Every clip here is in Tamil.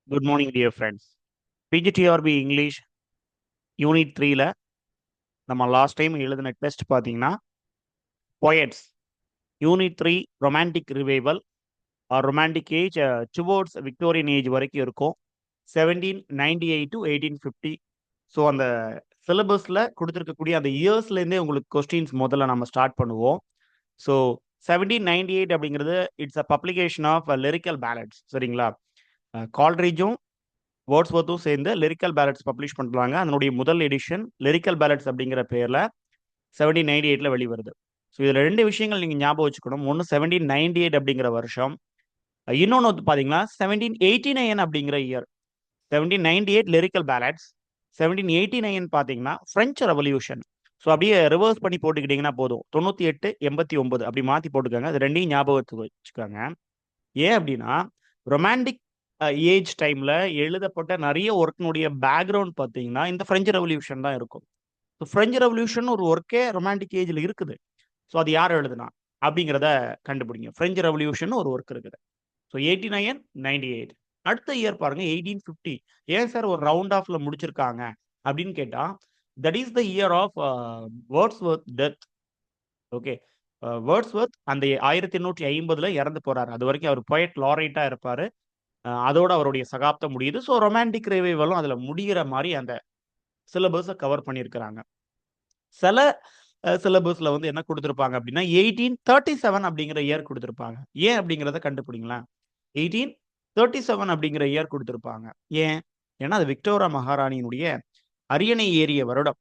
Good morning, dear friends. PGTRB English unit 3ல நம்ம லாஸ்ட் டைம் எழுதின டெஸ்ட் பார்த்தீங்கன்னா poets unit 3 romantic revival or romantic age towards Victorian age வரைக்கும் இருக்கும் 1798 டு 1850. ஸோ அந்த சிலபஸில் கொடுத்துருக்கக்கூடிய அந்த இயர்ஸ்லேருந்தே உங்களுக்கு கொஸ்டின்ஸ் முதல்ல நம்ம ஸ்டார்ட் பண்ணுவோம். ஸோ 1798 அப்படிங்கிறது it's a publication of lyrical ballads. சரிங்களா? கால்ட்ரிஜும் வேர்ட்ஸ்வர்த்தும் சேர்ந்து லிரிக்கல் பேலட்ஸ் பப்ளிஷ் பண்ணுறாங்க. அதனுடைய முதல் எடிஷன் லிரிக்கல் பேலட்ஸ் அப்படிங்கிற பேரில் 1798 வெளிவருது. ஸோ இதில் ரெண்டு விஷயங்கள் நீங்கள் ஞாபகம் வச்சுக்கணும். ஒன்று 1798 அப்படிங்கிற வருஷம், இன்னொன்று வந்து பார்த்தீங்கன்னா 1789 அப்படிங்கிற இயர். 1798 லிரிக்கல் பேலட்ஸ், 1789 பார்த்தீங்கன்னா ஃப்ரெஞ்ச் ரெவல்யூஷன். ஸோ அப்படியே ரிவர்ஸ் பண்ணி போட்டுக்கிட்டிங்கன்னா போதும், 98 89 அப்படி மாற்றி போட்டுக்கோங்க. அது ரெண்டையும் ஞாபகத்துக்கு வச்சுக்கோங்க. ஏன் அப்படின்னா ரொமான்டிக் ஏஜ் டைம்ல எழுதப்பட்ட நிறைய ஒர்க்கினுடைய பேக்ரவுண்ட் பார்த்தீங்கன்னா இந்த பிரெஞ்சு ரெவல்யூஷன் தான் இருக்கும். ஸோ பிரெஞ்சு ரெவல்யூஷன் ஒரு ஒர்க்கே ரொமான்டிக் ஏஜ்ல இருக்குது. ஸோ அது யார் எழுதுனா அப்படிங்கிறத கண்டுபிடிங்க. பிரெஞ்சு ரெவல்யூஷன் ஒரு ஒர்க் இருக்குது. ஸோ 89 98. அடுத்த இயர் பாருங்க 1850. ஏன் சார் ஒரு ரவுண்ட் ஆஃப்ல முடிச்சிருக்காங்க அப்படின்னு கேட்டா, that is the year of Wordsworth death. Okay, Wordsworth அந்த 1850 இறந்து போறாரு. அது வரைக்கும் அவர் போயட் லாரைட்டா இருப்பாரு. அதோட அவருடைய சகாப்தம் முடியுது. ஸோ ரொமான்டிக் ரிவைவலும் அதில் முடிகிற மாதிரி அந்த சிலபஸை கவர் பண்ணியிருக்கிறாங்க. சில சிலபஸில் வந்து என்ன கொடுத்துருப்பாங்க அப்படின்னா 1837 அப்படிங்கிற இயர் கொடுத்துருப்பாங்க. ஏன் அப்படிங்கிறத கண்டுபிடிங்களேன். 1837 அப்படிங்கிற இயர் கொடுத்துருப்பாங்க. ஏன்? ஏன்னா அது விக்டோரியா மகாராணியினுடைய அரியணை ஏறிய வருடம்.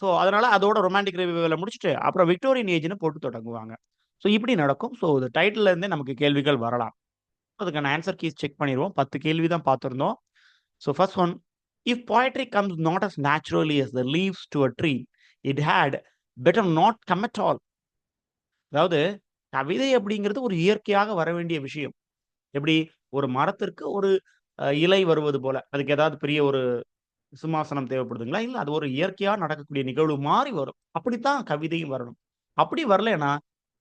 ஸோ அதனால அதோட ரொமான்டிக் ரிவைவலை முடிச்சுட்டு அப்புறம் விக்டோரியன் ஏஜ்னு போட்டு தொடங்குவாங்க. ஸோ இப்படி நடக்கும். ஸோ இந்த டைட்டில் இருந்தே நமக்கு கேள்விகள் வரலாம். அதுக்கான ஆன்சர் கீஸ் செக் பண்ணிடுவோம். 10 கேள்வி தான் பார்த்துருந்தோம். So first one, if poetry comes not as naturally as the leaves to a tree, it had better not come at all. அதாவது கவிதை அப்படிங்கிறது ஒரு இயற்கையாக வர வேண்டிய விஷயம். எப்படி ஒரு மரத்திற்கு ஒரு இலை வருவது போல, அதுக்கு ஏதாவது பெரிய ஒரு சிம்மாசனம் தேவைப்படுதுங்களா? இல்ல, அது ஒரு இயற்கையா நடக்கக்கூடிய நிகழ்வு மாறி வரும். அப்படித்தான் கவிதையும் வரணும். அப்படி வரலைன்னா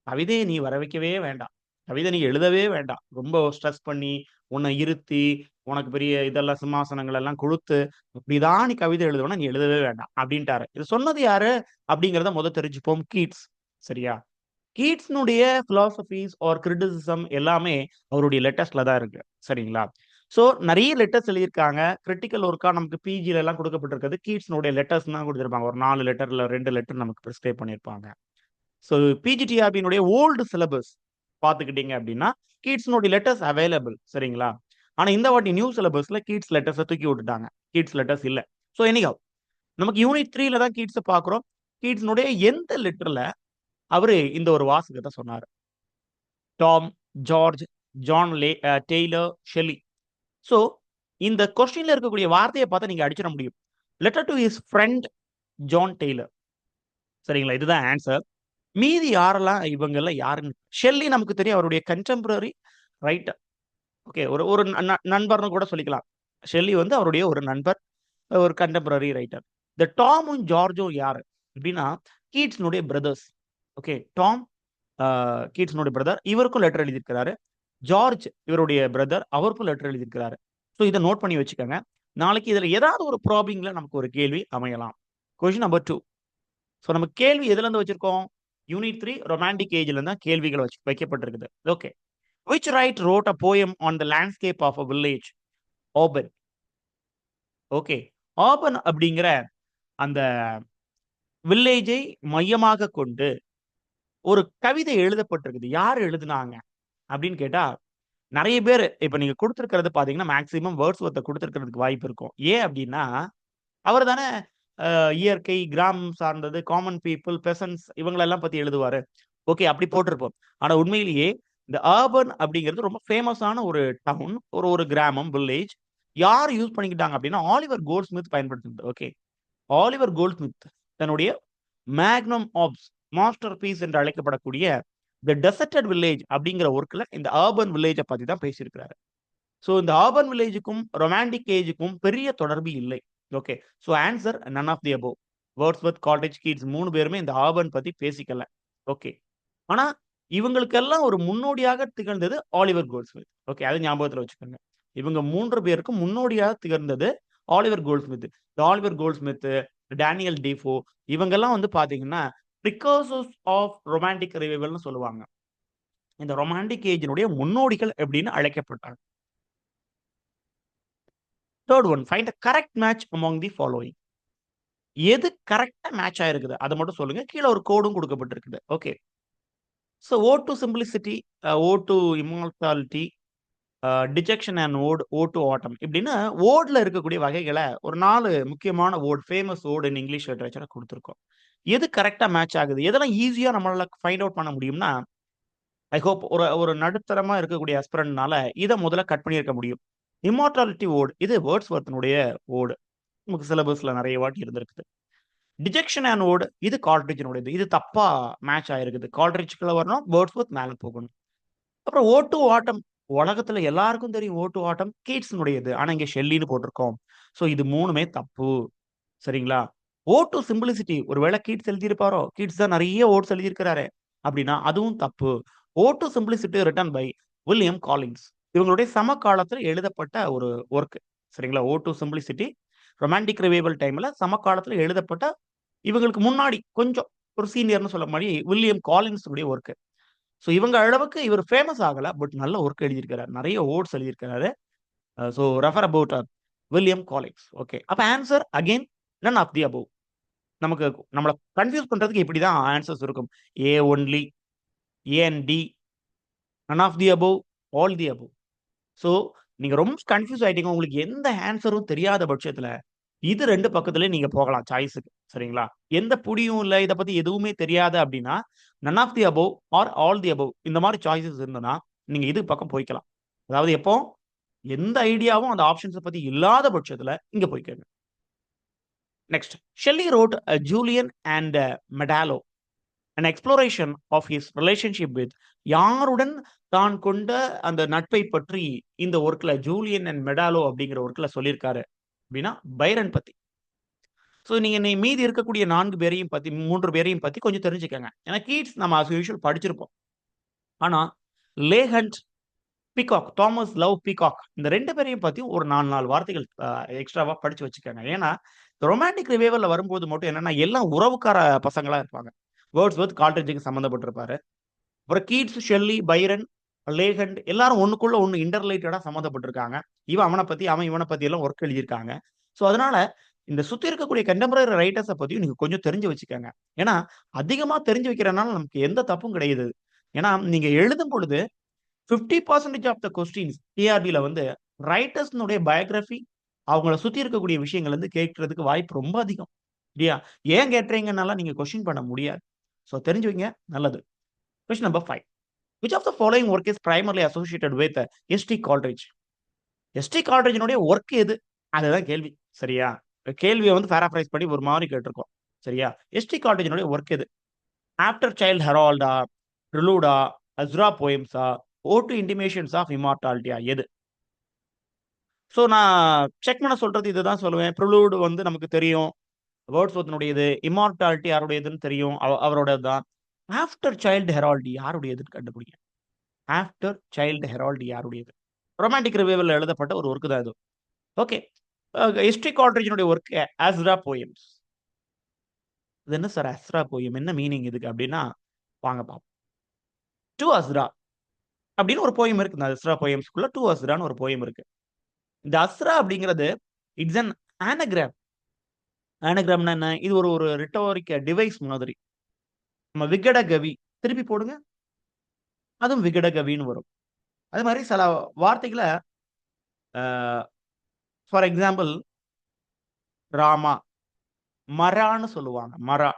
கவிதையை நீ வர வைக்கவே வேண்டாம். கவிதை நீ எழுதவே வேண்டாம். ரொம்ப ஸ்ட்ரெஸ் பண்ணி உன்னை இருத்தி உனக்கு பெரிய இதெல்லாம் சிம்மாசனங்கள் எல்லாம் கொடுத்து இப்படிதான் நீ கவிதை எழுதுவனா நீ எழுதவே வேண்டாம் அப்படின்ட்டாரு. இது சொன்னது யாரு அப்படிங்கிறத முதல் தெரிஞ்சுப்போம். கீட்ஸ். சரியா? கீட்ஸ்னுடைய பிலாசபிஸ் ஆர் கிரிட்டிசிசம் எல்லாமே அவருடைய லெட்டர்ஸ்ல தான் இருக்கு. சரிங்களா? ஸோ நிறைய லெட்டர்ஸ் எழுதியிருக்காங்க. கிரிட்டிக்கல் ஒர்க்கா நமக்கு பிஜில எல்லாம் கொடுக்கப்பட்டிருக்கிறது கீட்ஸ்னுடைய லெட்டர்ஸ் தான் கொடுத்திருப்பாங்க. ஒரு 4 லெட்டர்ல 2 லெட்டர் நமக்கு பிரிஸ்கிரைப் பண்ணியிருப்பாங்க. ஸோ பிஜிடிஆர்பியினுடைய ஓல்டு சிலபஸ் பார்த்துக்கிட்டீங்க அப்படின்னா கீட்ஸ்னுடைய லெட்டர்ஸ் அவைலபிள். சரிங்களா? ஆனா இந்த வாட்டி நியூ சிலபஸ்ல கீட்ஸ் லெட்டர்ஸை தூக்கி விட்டுட்டாங்க. கீட்ஸ் லெட்டர்ஸ் இல்ல. ஸோ எனிஹவ், நமக்கு யூனிட் 3ல தான் கீட்ஸை பார்க்குறோம். கீட்ஸ்னுடைய எந்த லெட்டர்ல அவரு இந்த ஒரு வாசகத்தை சொன்னாரு? Tom, George, John Taylor, Shelley. So இந்த கொஸ்டின்ல இருக்கக்கூடிய வார்த்தையை பார்த்தா நீங்க அடிச்சிட முடியும். Letter to his friend John Taylor. சரிங்களா? இதுதான் ஆன்சர். மீதி யாரெல்லாம் இவங்கெல்லாம் யாருன்னு, ஷெல்லி நமக்கு தெரியும், அவருடைய கண்டெம்பரரி ரைட்டர். ஓகே, ஒரு ஒரு நண்பர்னு கூட சொல்லிக்கலாம். ஷெல்லி வந்து அவருடைய ஒரு நண்பர், ஒரு கண்டெம்பரரி ரைட்டர். இந்த டாமும் ஜார்ஜும் யாரு அப்படின்னா கீட்ஸ்னுடைய பிரதர்ஸ். ஓகே, டாம் கீட்ஸ்னுடைய பிரதர், இவருக்கும் லெட்டர் எழுதியிருக்கிறாரு. ஜார்ஜ் இவருடைய பிரதர், அவருக்கும் லெட்டர் எழுதியிருக்கிறாரு. ஸோ இதை நோட் பண்ணி வச்சுக்கோங்க. நாளைக்கு இதில் ஏதாவது ஒரு ப்ராப்ளம்ல நமக்கு ஒரு கேள்வி அமையலாம். Question number 2. ஸோ நம்ம கேள்வி எதுல இருந்து வச்சிருக்கோம்? யூனிட் 3 ரொமான்டிக் ஏஜ்ல இருந்தா கேள்விகள் வைக்கப்பட்டிருக்குது. Okay, which writer wrote a poem on the landscape of a village? Auburn. Okay, Auburn அப்படிங்கிற அந்த வில்லேஜை மையமாக கொண்டு ஒரு கவிதை எழுதப்பட்டிருக்குது. யார் எழுதுனாங்க அப்படின்னு கேட்டா நிறைய பேர் இப்ப நீங்க கொடுத்திருக்கிறது பாத்தீங்கன்னா மேக்சிமம் வேர்ட்ஸ்வொர்த்தை கொடுத்திருக்கிறதுக்கு வாய்ப்பு இருக்கும். ஏன் அப்படின்னா அவர் தானே இயற்கை, கிராமம் சார்ந்தது, காமன் பீப்புள், பெசன்ஸ் இவங்களெல்லாம் பத்தி எழுதுவாரு. ஓகே, அப்படி போட்டிருப்போம். ஆனா உண்மையிலேயே இந்த ஆர்பன் அப்படிங்கிறது ரொம்ப ஃபேமஸான ஒரு டவுன், ஒரு கிராமம், வில்லேஜ். யார் யூஸ் பண்ணிக்கிட்டாங்க அப்படின்னா ஆலிவர் கோல்ட்ஸ்மித் பயன்படுத்தினது. ஓகே, ஆலிவர் கோல்ட்ஸ்மித் தன்னுடைய மேக்னம் ஆப்ஸ் மாஸ்டர் பீஸ் என்று அழைக்கப்படக்கூடிய தி டெசர்டட் வில்லேஜ் அப்படிங்கிற ஒர்க்ல இந்த ஆர்பன் வில்லேஜை பத்தி தான் பேசியிருக்கிறாரு. ஸோ இந்த ஆர்பன் வில்லேஜுக்கும் ரொமான்டிக் ஏஜுக்கும் பெரிய தொடர்பு இல்லை. Okay, so answer none of the above. Wordsworth, Coleridge, Keats 3 பேருமே இந்த ஆர்பன் பத்தி பேசிக்கல. ஓகே, ஆனா இவங்களுக்கெல்லாம் ஒரு முன்னோடியாக திகழ்ந்தது ஆலிவர் கோல்ட்ஸ்மித். ஓகே, அது ஞாபகத்துல வச்சுக்கோங்க. இவங்க 3 பேருக்கும் முன்னோடியாக திகழ்ந்தது ஆலிவர் கோல்ட்ஸ்மித். இந்த ஆலிவர் கோல்ட்ஸ்மித், டேனியல் டீஃபோ இவங்கெல்லாம் வந்து பாத்தீங்கன்னா பிரிகாசர்ஸ் ஆஃப் ரொமான்டிக் ரிவைவல்னு சொல்லுவாங்க. இந்த ரொமான்டிக் ஏஜினுடைய முன்னோடிகள் அப்படின்னு அழைக்கப்பட்டாங்க. Third one, find the correct match among the following. எது கரெக்டா மேட்ச் ஆயிருக்குது அதை மட்டும் சொல்லுங்க. கீழே ஒரு கோடும் கொடுக்கப்பட்டிருக்குது. Okay. So ode to simplicity, ode to immortality, dejection and ode, ode to autumn இப்படின்னு ஓட்ல இருக்கக்கூடிய வகைகளை ஒரு 4 முக்கியமான ode, famous ode in English லிட்டரேச்சரை கொடுத்துருக்கோம். எது கரெக்டா மேட்ச் ஆகுது, எதெல்லாம் ஈஸியா நம்மளால ஃபைண்ட் அவுட் பண்ண முடியும்னா, ஐ ஹோப் ஒரு ஒரு நடுத்தரமா இருக்கக்கூடிய அஸ்பிரண்ட்னால இதை முதல்ல கட் பண்ணியிருக்க முடியும். இம்மார்டாலிட்டி ஓட், இது வேர்ட்ஸ்வொர்த்தினுடைய ஓடு, நமக்கு சிலபஸ்ல நிறைய வாட்டி இருந்திருக்குது. டிஜெக்ஷன் அண்ட் ஓட், இது கால்ட்ரிட்ஜினுடையது. இது தப்பா மேட்ச் ஆயிருக்குது. கால்ட்ரிட்ஜ்குள்ள வரணும், வேர்ட்ஸ்வொர்த் மேல போகணும். அப்புறம் ஓ டு ஆட்டம், உலகத்துல எல்லாருக்கும் தெரியும் ஓ டு ஆட்டம் கீட்ஸ்னுடையது. ஆனா இங்க ஷெல்லின்னு போட்டிருக்கோம். ஸோ இது 3மே தப்பு. சரிங்களா? ஓ டு சிம்பிளிசிட்டி, ஒருவேளை கீட்ஸ் எழுதியிருப்பாரோ, கீட்ஸ் தான் நிறைய ஓட்ஸ் எழுதியிருக்கிறாரு அப்படின்னா அதுவும் தப்பு. Ode to simplicity written by William Collins. இவங்களுடைய சமகாலத்தில் எழுதப்பட்ட ஒரு ஒர்க். சரிங்களா? Ode to simplicity romantic revival டைம்ல சமகாலத்துல எழுதப்பட்ட, இவங்களுக்கு முன்னாடி கொஞ்சம் ஒரு சீனியர்னு சொல்ல மாதிரி வில்லியம் காலின்ஸ் உடைய ஒர்க். ஸோ இவங்க அளவுக்கு இவர் ஃபேமஸ் ஆகல. பட் நல்ல ஒர்க் எழுதியிருக்கிறார். நிறைய ஓட்ஸ் எழுதியிருக்கிறாரு. So refer about William Collins. Okay. அப்ப answer again none of the above. நமக்கு நம்மள கன்ஃபியூஸ் பண்றதுக்கு இப்படிதான் ஆன்சர்ஸ் இருக்கும். A only, A and D, none of the above, all the above. So நீங்க ரொம்ப கன்ஃபியூஸ் ஆயிட்டீங்க. உங்களுக்கு எந்த ஆன்சரும் தெரியாத பட்சத்துல இது 2 பக்கத்துலயும் நீங்க போகலாம் சாய்ஸுக்கு. சரிங்களா? எந்த புடியும் இல்ல, இத பத்தி எதுவுமே தெரியாது அப்படின்னா, none of the above or all the above இந்த மாதிரி சாய்ஸஸ் இருந்ததுன்னா, நீங்க இது பக்கம் போய்க்கலாம். அதாவது எப்போ எந்த ஐடியாவும் அந்த ஆப்ஷன்ஸ பத்தி இல்லாத பட்சத்துல இங்க போய்க்கங்க. Next, Shelley wrote Julian and Maddalo, an exploration of his relationship with, யாருடன் தான் கொண்ட அந்த நட்பை பற்றி இந்த ஒர்க்ல ஜூலியன் அண்ட் மெடாலோ அப்படிங்கிற ஒர்க்ல சொல்லியிருக்காரு அப்படின்னா பைரன் பத்தி. ஸோ நீங்க மீதி இருக்கக்கூடிய 4 பேரையும் பத்தி, 3 பேரையும் பத்தி கொஞ்சம் தெரிஞ்சுக்கங்க. ஏன்னா கீட்ஸ் நம்ம as usual படிச்சிருப்போம். ஆனா லேஹண்ட், பீகாக், தாமஸ் லவ் பீகாக் இந்த 2 பேரையும் பத்தி ஒரு 4 வார்த்தைகள் எக்ஸ்ட்ராவா படிச்சு வச்சுக்கோங்க. ஏன்னா ரொமான்டிக் ரிவைவல்ல வரும்போது மட்டும் என்னன்னா எல்லாம் உறவுக்கார பசங்களா இருப்பாங்க. வேர்ட்ஸ்வொர்த் கால்ட்ரிட்ஜுக்கு சம்மந்தப்பட்டிருப்பாரு. அப்புறம் கீட்ஸ், ஷெல்லி, பைரன், லேஹண்ட் எல்லாரும் ஒண்ணுக்குள்ள ஒண்ணு இன்டர்ரிலேட்டடா சம்மந்தப்பட்டிருக்காங்க. இவன் அவன பத்தி, அவன் இவன பத்தி எல்லாம் ஒர்க் எழுதியிருக்காங்க. ஸோ அதனால இந்த சுத்தி இருக்கக்கூடிய கண்டெம்பரரி ரைட்டர்ஸ பத்தியும் நீங்க கொஞ்சம் தெரிஞ்சு வச்சுக்கங்க. ஏன்னா அதிகமா தெரிஞ்சு வைக்கிறனால நமக்கு எந்த தப்பும் கிடையாது. ஏன்னா நீங்க எழுதும் பொழுது 50% ஆஃப் த கொஸ்டின்ஸ் டிஆர்பில வந்து ரைட்டர்ஸ்னுடைய பயோகிராஃபி, அவங்கள சுத்தி இருக்கக்கூடிய விஷயங்கள் வந்து கேட்கறதுக்கு வாய்ப்பு ரொம்ப அதிகம். இல்லையா? ஏன் கேட்றீங்கன்னாலாம் நீங்க கொஸ்டின் பண்ண முடியாது. ஸோ தெரிஞ்சு வைங்க, நல்லது. Question number 5. Which of the following work is primarily associated with S T Coleridge? S T கால்ட்ரிட்ஜினுடைய ஒர்க் எது? அதுதான் கேள்வி. சரியா? கேள்வியை வந்து பேராஃப்ரைஸ் பண்ணி ஒரு மாதிரி கேட்டிருக்கோம். சரியா? எஸ்டி கால்ட்ரிட்ஜினுடைய ஒர்க் எது? ஆஃப்டர் சைல்ட் ஹெரால்டா, ப்ரிலூடா, அஸ்ரா போயம்ஸா, ஓ டு இன்டிமேஷன்ஸ் ஆஃப் இமார்டாலிட்டியா, எது? ஸோ நான் செக் பண்ண சொல்றது இதுதான் சொல்லுவேன். ப்ரிலூட் வந்து நமக்கு தெரியும், வேர்ட்ஸ்வொர்த்தினுடையது. இமார்டாலிட்டி யாருடையதுன்னு தெரியும், அவரோடது தான். ஆஃப்டர் சைல்ட் ஹெரால்டி யாருடையதுன்னு கண்டுபிடிங்க. ஆஃப்டர் சைல்ட் ஹெரால்டு யாருடையது? ரொமான்டிக் ரிவைவல்ல எழுதப்பட்ட ஒரு ஒர்க் தான் இது. ஓகே. எஸ்டி கால்ட்ரிட்ஜினுடைய ஒர்க் அஸ்ரா போயம்ஸ். இது என்ன சார் அஸ்ரா போயம்? என்ன மீனிங் இதுக்கு அப்படின்னா, வாங்க பார்ப்போம். டு அஸ்ரா அப்படின்னு ஒரு போயம் இருக்கு. இந்த அஸ்ரா போயம்ஸ்க்குள்ள டு அஸ்ரான்னு ஒரு போயம் இருக்கு. இந்த அஸ்ரா அப்படிங்கிறது இட்ஸ் அன் ஆனகிராம். ஆனகிராம்னா என்ன? இது ஒரு ஒரு ரிட்டோரிக் டிவைஸ் மாதிரி. நம்ம விகட கவி திருப்பி போடுங்க, அதுவும் விகட கவின்னு வரும். அது மாதிரி சில வார்த்தைகளை ஃபார் எக்ஸாம்பிள் ராமா, மரான்னு சொல்லுவாங்க. மரா,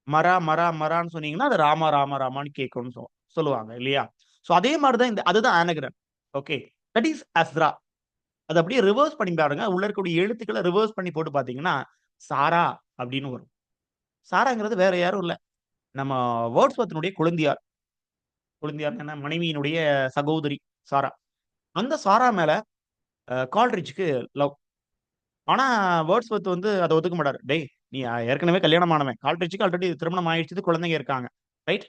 மரா, மரா, மரான்னு சொன்னீங்கன்னா, அது ராமா, ராமா, ராமான்னு கேட்கும்னு சொல்லுவாங்க இல்லையா? ஸோ அதே மாதிரி தான் அதுதான் ஆனகிராம். ஓகே. That is Azra. அது அப்படியே ரிவர்ஸ் பண்ணி பாருங்க. உள்ள இருக்கக்கூடிய எழுத்துக்களை ரிவர்ஸ் பண்ணி போட்டு பார்த்தீங்கன்னா, சாரா அப்படின்னு வரும். சாராங்கிறது வேற யாரும் இல்ல. நம்ம வேர்ட்ஸ்வொர்த்தினுடைய குழந்தையார். குழந்தையார் என்ன? மனைவியினுடைய சகோதரி சாரா. அந்த சாரா மேல கால்ட்ரிட்ஜ்க்கு லவ். ஆனா வேர்ட்ஸ்வொர்த் வந்து அத ஒத்துக்க மாட்டாரு. டேய்! நீ ஏற்கனவே கல்யாணம் ஆனவன். கால்ட்ரிட்ஜ்க்கு ஆல்ரெடி திருமணம் ஆயிடுச்சு. குழந்தைங்க இருக்காங்க. ரைட்?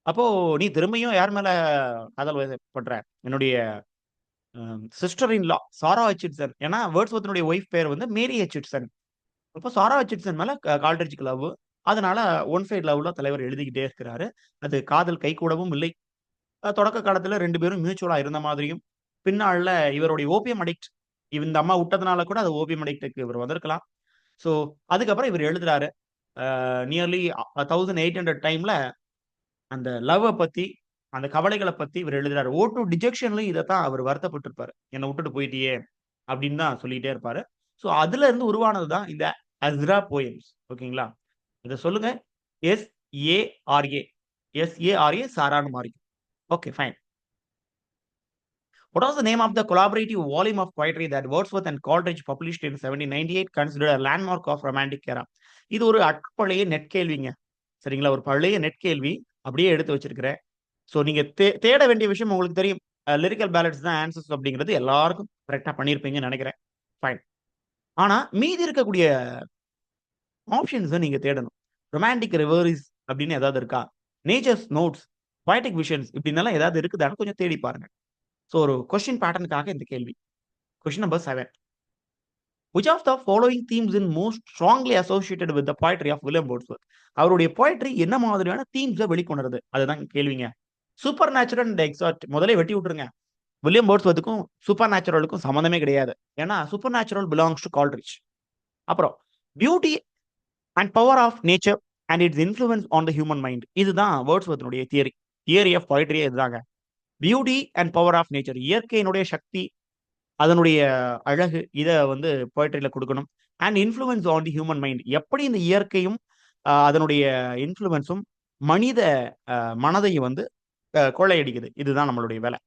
அப்போ நீ திரும்பியும் யார் மேல காதல் வயப்பட்ற? என்னுடைய sister in law Sarah Hutchinson. ஏன்னா வேர்ட்ஸ்வொர்த்தினுடைய ஒய்ஃப் பேர் வந்து மேரி ஹட்சின்சன். அப்போ சாரா ஹட்சின்சன் மேல கால்ட்ரிட்ஜ்க்கு லவ். அதனால ஒன் சைடு லவ்ல தலைவர் எழுதிக்கிட்டே இருக்கிறாரு. அது காதல் கைகூடவும் இல்லை. தொடக்க காலத்துல 2 பேரும் மியூச்சுவலா இருந்த மாதிரியும், பின்னாள்ல இவருடைய ஓபியம் அடிக்ட் இந்த அம்மா விட்டதுனால கூட அது ஓபியம் அடிக்ட்க்கு இவர் வந்திருக்கலாம். ஸோ அதுக்கப்புறம் இவர் எழுதுறாரு. நியர்லி 1800 டைம்ல அந்த லவ்வ பத்தி, அந்த கவலைகள பத்தி இவர் எழுதுறாரு. ஓ2 டிஜெக்ஷன்லயும் இதத்தான் அவர் வருத்தப்பட்டிருப்பாரு. "என்ன விட்டுட்டு போயிட்டியே" அப்படின்னு தான் சொல்லிட்டே இருப்பாரு. ஸோ அதுல இருந்து உருவானது தான் இந்த அஸ்ரா போயம்ஸ். ஓகேங்களா? இத சொல்லுங்க. எஸ்-ஏ-ஆர்-ஏ. எஸ்-ஏ-ஆர்-ஏ சாரான்னு மாறிக்கும். Okay, fine. What was the name of the collaborative volume of poetry that Wordsworth and Coleridge published in 1798 considered a landmark of romantic era? இது ஒரு அற்பழைய நெட்கேள்விங்க. சரிங்களா? ஒரு பழைய நெட்கேள்வி. அப்படியே எடுத்து வச்சிருக்கிறேன். ஸோ நீங்க தேட வேண்டிய விஷயம் உங்களுக்கு தெரியும். லிரிக்கல் பேலட்ஸ் தான் ஆன்சர்ஸ் அப்படிங்கிறது எல்லாருக்கும் கரெக்ட்டா பண்ணியிருப்பீங்கன்னு நெனைக்கிறேன். ஃபைன். ஆனா மீதி இருக்கக்கூடிய ஆப்ஷன்ஸ நீங்க தேடணும். ரொமான்டிக் ரெவரிஸ் அப்படின்னு ஏதாவது இருக்கா? நேச்சர்ஸ் நோட்ஸ், பொயட்டிக் விஷன்ஸ் இப்படின்னெல்லாம் ஏதாவது இருக்குதான்னு கொஞ்சம் தேடி பாருங்க. ஸோ ஒரு கொஸ்டின் பேட்டர்னுக்காக இந்த கேள்வி. Question number 7. Which of the following themes is most strongly associated with the poetry of William Wordsworth? அவருடைய போயட்ரி என்ன மாதிரியான தீம்ஸ வெளிக்கொணருது? அதுதான் கேள்விங்க. சூப்பர் நேச்சுரல் அண்ட் எக்ஸாட் முதலே வெட்டி விட்டுருங்க. வில்லியம் வேர்ட்ஸ்வொர்த்துக்கும் சூப்பர் நேச்சுரலுக்கும் சம்மந்தமே கிடையாது. ஏன்னா super natural belongs to Coleridge. அப்புறம் beauty and power of nature and its influence on the human mind. இதுதான் வேர்ட்ஸ்வொர்த்தினுடைய தியரி. தியரி ஆஃப் போயட்ரியே இதுதாங்க. Beauty and power of nature, இயற்கையினுடைய சக்தி, அதனுடைய அழகு, இத வந்து போயட்ரியில குடுக்கணும். And influence on the human mind, எப்படி இந்த இயற்கையும் அதனுடைய இன்ஃப்ளூயன்ஸும் மனித மனதையும் வந்து கொள்ளையடிக்குது. இதுதான் நம்மளுடைய வேலை.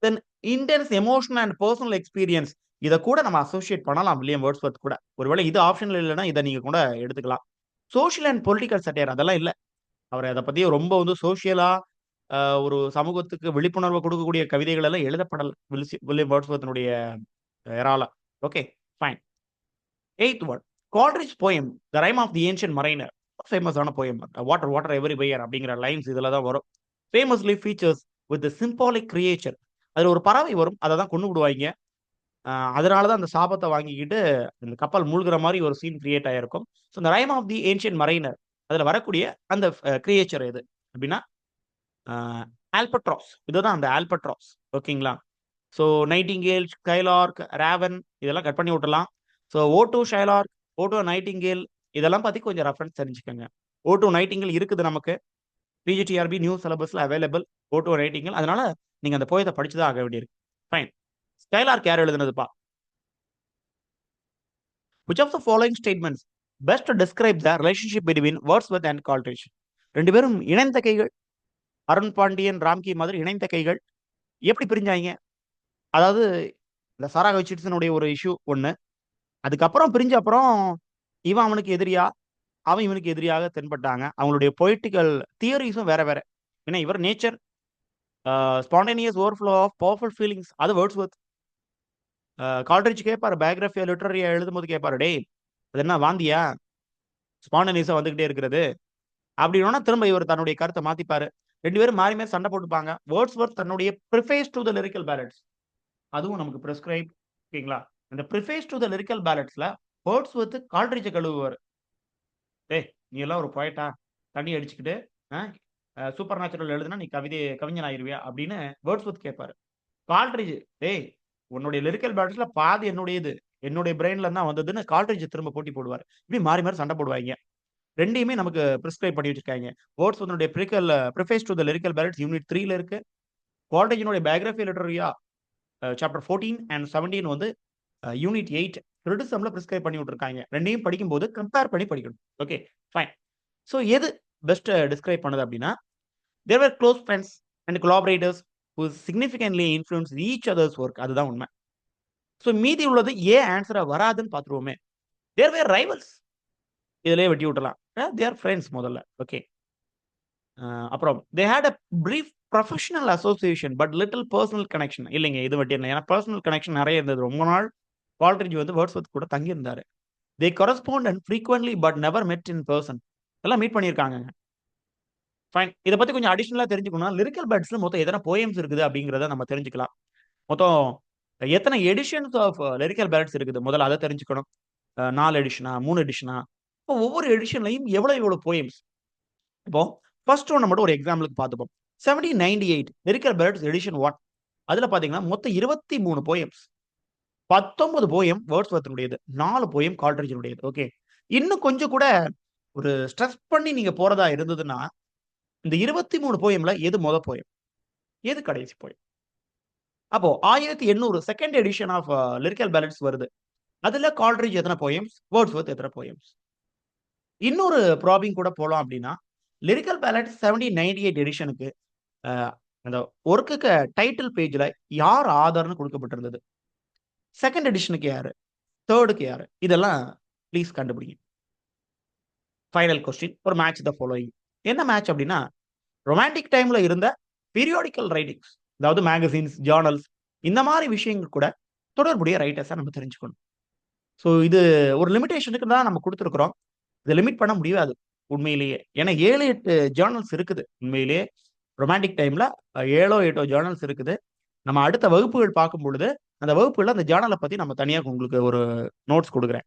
Then intense emotional and personal experience, இத கூட நம்ம அசோசியேட் பண்ணலாம் வில்லியம் வேர்ட்ஸ்வொர்த் கூட. ஒருவேளை இது ஆப்ஷன்ல இல்லன்னா இத நீங்க கூட எடுத்துக்கலாம். சோசியல் அண்ட் பொலிட்டிக்கல் சட்டையர் அதெல்லாம் இல்ல. அவர் அத பத்தி ரொம்ப வந்து சோசியலா ஒரு சமூகத்துக்கு விழிப்புணர்வு கொடுக்கக்கூடிய கவிதைகள் எல்லாம் எழுதப்படல. வில்லியம் வேர்ட்ஸ்வொர்த்தினுடைய எரால. Okay, fine. 8th one. Coleridge poem the rime of the ancient mariner. ஃபேமஸான போயம். வாட்டர் வாட்டர் எவரிவேர் அப்படிங்கிற லைன்ஸ் இதுல தான் வரும். Famously features with symbolic creature. அதுல ஒரு பறவை வரும். அத தான் கொன்னு விடுவாய்ங்க. அதனால தான் அந்த சாபத்த வாங்கிக்கிட்டு இந்த கப்பல் மூழ்குற மாரி ஒரு சீன் கிரியேட் ஆயிருக்கும். ஸோ இந்த rime of the ancient mariner அதுல வரக்கூடிய அந்த கிரியேச்சர் எது அப்படின்னா ஆல்பட்ராஸ். இதுதான் அந்த ஆல்பட்ராஸ். ஓகேங்களா? ஸோ நைட்டிங்கேல், ஸ்கைலார்க், ராவன் இதெல்லாம் கட் பண்ணி விட்டுறலாம். ஸோ ஓ2 ஷைலார்க், ஓ2 நைட்டிங்கேல் இதெல்லாம் பத்தி கொஞ்சம் ரெஃபரன்ஸ் தெரிஞ்சுக்கங்க. ஓ2 நைட்டிங்கேல் இருக்குது நமக்கு. பிஜிடிஆர்பி நியூ சிலபஸ்ல அவைலபிள். Ode to nightingale. அதனால நீங்க அந்த போயத்த படிச்சு தான் ஆக வேண்டியிருக்கு. ஃபைன். ஸ்கைலார்க் யார் எழுதுனதுப்பா? Which of the following statements best describe the relationship between Wordsworth and Coleridge? 2 பேரும் இணைந்த கைகள். அருண் பாண்டியன், ராம்கி மாதிரி இணைந்த கைகள். எப்படி பிரிஞ்சாய்ங்க? அதாவது இந்த சாரா ஹட்சின்சனுடைய ஒரு இஷ்யூ ஒண்ணு. அதுக்கப்புறம் பிரிஞ்ச அப்புறம் இவன் அவனுக்கு எதிரியா, அவன் இவனுக்கு எதிரியாக தென்பட்டாங்க. அவங்களுடைய பொலிட்டிக்கல் தியரிஸும் வேற வேற. ஏன்னா இவர் nature, spontaneous overflow of powerful feelings அது வேர்ட்ஸ்வொர்த். கால்ட்ரிட்ஜ் கேட்பாரு பயோகிராஃபியா லிட்டரரியா எழுதும்போது கேட்பாரு, டேய் அது என்ன வாந்தியா? ஸ்பான்டேனியஸா வந்துகிட்டே இருக்கிறது. அப்படின்னா திரும்ப இவர் தன்னுடைய கருத்தை மாத்திப்பாரு. 2 பேரும் மாறி மாறி சண்டை போட்டுப்பாங்க. வேர்ட்ஸ்வொர்த் தன்னுடைய preface to the lyrical ballads அதுவும் நமக்கு பிரிஸ்கிரைப். ஓகேங்களா? இந்த ப்ரிஃபேஸ் டு த லிரிக்கல் பேலட்ஸ்ல வேர்ட்ஸ்வொர்த் கால்ட்ரிட்ஜ கழுவுவாரு. டேய் நீ எல்லாம் ஒரு போயட்டா? தண்ணி அடிச்சுக்கிட்டு சூப்பர் நேச்சுரல் எழுதுனா நீ கவிஞன் ஆயிருவியா? அப்படின்னு வேர்ட்ஸ்வொர்த் கேட்பாரு. கால்ட்ரிட்ஜ், டேய் உன்னுடைய லிரிக்கல் பேலட்ஸ்ல பாதி என்னுடையது. என்னுடைய பிரெயின்ல தான் வந்ததுன்னு கால்ட்ரிட்ஜ் திரும்ப போட்டி போடுவாரு. இப்படி மாறி மாறி சண்டை போடுவாய்ங்க. 2யுமே நமக்கு பிரிஸ்கிரைப் பண்ணி வச்சிருக்காங்க. வேர்ட்ஸ்வொர்த்தினுடைய preface to the lyrical ballads unit 3ல இருக்கு. கால்ட்ரிட்ஜினுடைய பயோகிராஃபி லிட்டரரியா சாப்டர் 14 அண்ட் 17 வந்து யூனிட் 8 கிரிட்டிசம்ல பிரிஸ்கிரைப் பண்ணி விட்டுருக்காங்க. 2யும் படிக்கும்போது கம்பேர் பண்ணி படிக்கணும். Okay, fine. ஸோ எது பெஸ்ட் டிஸ்கிரைப் பண்ணுது அப்படின்னா, there were close friends and collaborators who significantly influence each other's work. அதுதான் உண்மை. ஸோ மீதி உள்ளது ஏன் ஆன்சரா வராதுன்னு பார்த்துருவோமே. தேர் வேர் ரைவல்ஸ். இதுலயே வெட்டி விட்டலாம். தேர் ஃப்ரெண்ட்ஸ் முதல்ல. ஓகே. அப்புறம் they had a brief professional association but little personal connection. இல்லைங்க இது வெட்டிடலாம். ஏன்னா பர்சனல் கனெக்ஷன் நிறைய இருந்தது. ரொம்ப நாள் கால்ட்ரிட்ஜ் வந்து வேர்ட்ஸ்வொர்த் கூட தங்கி இருந்தாரு. They correspond frequently but never met in person. எல்லாம் மீட் பண்ணியிருக்காங்க. ஃபைன். இத பத்தி கொஞ்சம் அடிஷனலா தெரிஞ்சுக்கணும்னா லிரிக்கல் பேர்ட்ஸ்ல மொத்தம் எத்தனை போயம்ஸ் இருக்குது அப்படிங்கிறத நம்ம தெரிஞ்சுக்கலாம். மொத்தம் எத்தனை எடிஷன்ஸ் ஆஃப் லிரிக்கல் பேலட்ஸ் இருக்குது முதல்ல அதை தெரிஞ்சுக்கணும். 4 எடிஷனா 3 எடிஷனா, இப்போ ஒவ்வொரு எடிஷன்லையும் எவ்வளவு போயம்ஸ். இப்போ ஃபர்ஸ்ட் ஒன்று மட்டும் ஒரு எக்ஸாம்பிளுக்கு பார்த்துப்போம். 1798 லிரிக்கல் பேலட்ஸ் எடிஷன் 1 அதுல பாத்தீங்கன்னா மொத்தம் 23 போயம்ஸ். 19 போயம் வேர்ட்ஸ்வர்த்தினுடையது, 4 போயம் கால்ட்ரிட்ஜினுடையது. ஓகே, இன்னும் கொஞ்சம் கூட ஒரு ஸ்ட்ரெஸ் பண்ணி நீங்க போறதா இருந்ததுன்னா இந்த 23 போயம்ல எது போயம், எது கடைசி போயம்? அப்போ 1800 second edition of lyrical ballads வருது. அதுல கால்ட்ரிட்ஜ் எத்தனை போயம்ஸ், வேர்ட்ஸ்வர்த் எத்தனை போயம்ஸ்? இன்னொரு ப்ராபிங் கூட போலாம் அப்படின்னா, லிரிக்கல் பேலட்ஸ் 1798 எடிஷனுக்கு அந்த ஒர்க்குக்கு டைட்டில் பேஜ்ல யார் ஆதர்னு கொடுக்கப்பட்டிருந்தது? செகண்ட் எடிஷனுக்கு யாரு, தேர்டுக்கு யாரு? இதெல்லாம் ப்ளீஸ் கண்டுபிடிங்க. ஃபைனல் கொஸ்டின், ஒரு மேட்ச் த ஃபாலோயிங். என்ன மேட்ச் அப்படின்னா, ரொமான்டிக் டைம்ல இருந்த பீரியாடிக்கல் ரைட்டிங்ஸ், அதாவது மேகசின்ஸ், ஜேர்னல்ஸ், இந்த மாதிரி விஷயங்கள் கூட தொடர்புடைய ரைட்டர்ஸை நம்ம தெரிஞ்சுக்கணும். ஸோ இது ஒரு லிமிடேஷனுக்கு தான் நம்ம கொடுத்துருக்குறோம். இதை லிமிட் பண்ண முடியாது உண்மையிலேயே. ஏன்னா 7-8 ஜேர்னல்ஸ் இருக்குது உண்மையிலேயே. ரொமான்டிக் டைம்ல 7-8 ஜேர்னல்ஸ் இருக்குது. நம்ம அடுத்த வகுப்புகள் பார்க்கும் பொழுது அந்த வகுப்புல அந்த ஜேர்னலை பத்தி நம்ம தனியாக உங்களுக்கு ஒரு நோட்ஸ் கொடுக்குறேன்.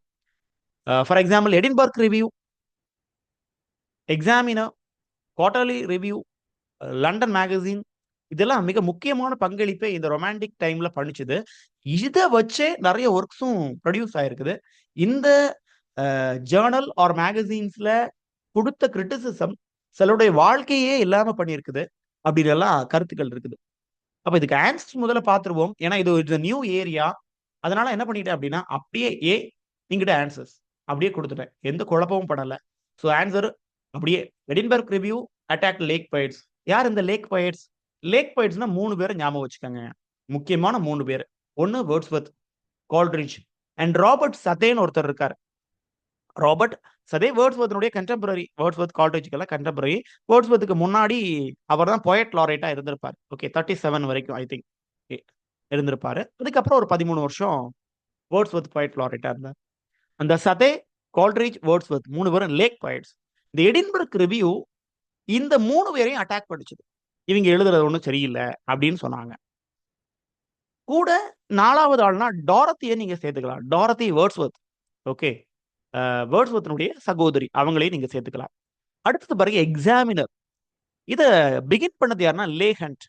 For example Edinburgh review, examiner, quarterly review, London magazine, இதெல்லாம் மிக முக்கியமான பங்களிப்பை இந்த ரொமான்டிக் டைம்ல பண்ணிச்சுது. இதை வச்சே நிறைய ஒர்க்ஸும் ப்ரொடியூஸ் ஆயிருக்குது. இந்த ஜேர்னல் ஆர் மேகசின்ஸ்ல கொடுத்த கிரிட்டிசிசம் சிலருடைய வாழ்க்கையே இல்லாம பண்ணியிருக்குது அப்படின்னு எல்லாம் கருத்துக்கள் இருக்குது. அப்ப இதுக்கு ஆன்சர்ஸ் முதல்ல பார்த்துருவோம். ஏன்னா இது நியூ ஏரியா. அதனால என்ன பண்ணிட்டேன் அப்படின்னா, அப்படியே நீங்கிட்ட ஆன்சர்ஸ் அப்படியே கொடுத்துட்டேன், எந்த குழப்பமும் படல. ஸோ ஆன்சர் அப்படியே Edinburgh review attack lake poets. யார் இந்த லேக் பைட்ஸ்? லேக் பைட்ஸ்னா 3 பேரை ஞாபகம் வச்சுக்கோங்க, முக்கியமான 3 பேர். ஒன்னு வேர்ட்ஸ்வர்த், கால்ட்ரிட்ஜ் அண்ட் ராபர்ட் சதேன்னு ஒருத்தர் இருக்காரு. ராபர்ட் சதே வேர்ட்ஸ்வர்த்தினுடைய கண்டெம்பரரி, வேர்ட்ஸ்வர்த் கால்ட்ரிட்ஜ்க்கெல்லாம் கண்டெம்பரரி. வேர்ட்ஸ்வர்த்துக்கு முன்னாடி அவர் தான் போயட் லாரேட்டா இருந்திருப்பார். ஓகே, 37 வரைக்கும் ஐ திங்க் இருந்திருப்பாரு. அதுக்கப்புறம் ஒரு 13 வருஷம் வேர்ட்ஸ்வர்த் போயட் லாரேட்டா இருந்தார். அந்த சதே, கால்ட்ரிட்ஜ், வேர்ட்ஸ்வர்த் 3 பேரும் லேக் பாய்ட்ஸ். இந்த எடின்பர்க் ரிவ்யூ இந்த 3 பேரையும் அட்டாக் பண்ணிச்சுது. இவங்க எழுதுறது ஒன்றும் சரியில்லை அப்படின்னு சொன்னாங்க. கூட 4வது ஆள்னா டாரத்தியை நீங்க சேர்த்துக்கலாம். டாரத்தி வேர்ட்ஸ்வர்த். ஓகே, வேர்ட்ஸ்வர்த்தினுடைய சகோதரி, அவங்களையும் நீங்க சேர்த்துக்கலாம். அடுத்தது பாருங்க எக்ஸாமினர். இத பிகின் பண்ணது யாருன்னா லே ஹண்ட்.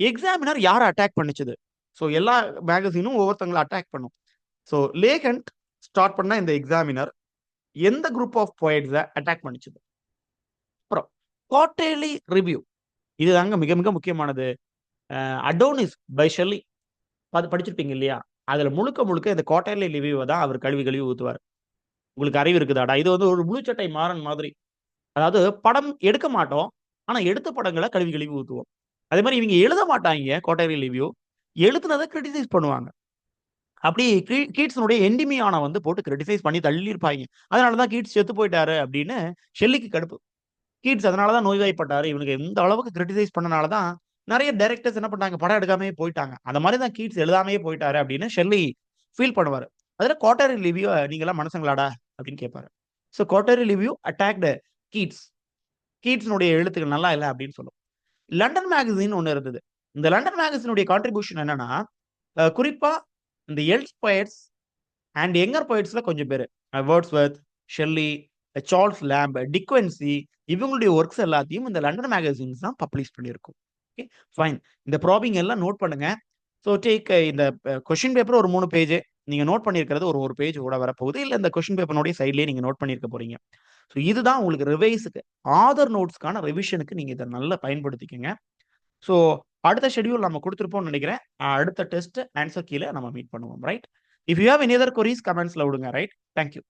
எக்ஸாமினர் யாரை அட்டாக் பண்ணிச்சுது? ஸோ எல்லா மேகசினும் ஒவ்வொருத்தங்களை அட்டாக் பண்ணும். ஸோ லே ஹண்ட் ஸ்டார்ட் பண்ண இந்த எக்ஸாமினர் எந்த குரூப் ஆஃப் போயட்ஸை அட்டாக் பண்ணிச்சுது? அப்புறம் குவார்டர்லி ரிவ்யூ, இது தாங்க மிக மிக முக்கியமானது. அடோனிஸ் பை ஷெல்லி படிச்சிருப்பீங்க இல்லையா? அதுல முழுக்க முழுக்க இந்த குவார்டர்லி ரிவ்யூவை தான் அவர் கழுவி ஊத்துவார். உங்களுக்கு அறிவு இருக்குதாடா? இது வந்து ஒரு முழு சட்டை மாறன் மாதிரி. அதாவது படம் எடுக்க மாட்டோம், ஆனா எடுத்த படங்களை கழுவி ஊத்துவோம். அதே மாதிரி இவங்க எழுத மாட்டாங்க குவார்டர்லி ரிவ்யூ, எழுதுனதை கிரிட்டிசைஸ் பண்ணுவாங்க. அப்படி கீட்ஸனுடைய எண்டிமியான வந்து போட்டு கிரிட்டிசைஸ் பண்ணி தள்ளி இருப்பாங்க. அதனாலதான் கீட்ஸ் செத்து போயிட்டாரு அப்படின்னு ஷெல்லிக்கு கடுப்பு. கீட்ஸ் அதனாலதான் நோய்வாய்ப்பட்டாரு, இவனுக்கு எந்த அளவுக்கு கிரிட்டிசைஸ் பண்ணனாலதான் நிறைய டைரக்டர்ஸ் என்ன பண்ணாங்க, படம் எடுக்காமே போயிட்டாங்க. அந்த மாதிரி தான் கீட்ஸ் எழுதாமே போயிட்டாரு அப்படின்னு ஷெல்லி ஃபீல் பண்ணுவாரு. அதுல குவார்டர்லி ரிவ்யூ நீங்க எல்லாம் மனுஷங்களாடா அப்படின்னு கேட்பாரு. So quarterly review attacked Keats. கீட்ஸ்னுடைய எழுத்துக்கள் நல்லா இல்லை அப்படின்னு சொல்லும். லண்டன் மேகசின் ஒன்று இருந்தது. இந்த லண்டன் மேகசினுடைய கான்ட்ரிபியூஷன் என்னன்னா, குறிப்பா இந்த எல்ட் போயட்ஸ் அண்ட் யங்கர் போயட்ஸ்ல கொஞ்சம் பேர், Wordsworth, Shelley, Charles Lamb, De Quincey, இவங்களுடைய ஒர்க்ஸ் எல்லாத்தையும் இந்த லண்டன் மேகசின்ஸ் தான் பப்ளிஷ் பண்ணியிருக்கும். Okay fine. இந்த ப்ராபிங் எல்லாம் நோட் பண்ணுங்க. ஸோ டேக் இந்த கொஸ்டின் பேப்பர் ஒரு 3 பேஜ் நீங்க நோட் பண்ணியிருக்கிறது ஒரு பேஜ் கூட வரப்போகுது. இல்லை இந்த கொஸ்டின் பேப்பருடைய சைட்லேயே நீங்க நோட் பண்ணியிருக்க போறீங்க. ஸோ இதுதான் உங்களுக்கு ரிவைஸுக்கு, ஆதர் நோட்ஸ்க்கான ரிவிஷனுக்கு நீங்க இதை நல்லா பயன்படுத்திக்கங்க. ஸோ அடுத்த ஷெட்யூல் நம்ம கொடுத்துருப்போம்னு நினைக்கிறேன். அடுத்த டெஸ்ட் ஆன்சர் கீழே நம்ம மீட் பண்ணுவோம். Right? If you have any other queries கமெண்ட்ஸ்ல விடுங்க. ரைட்? தேங்க்யூ.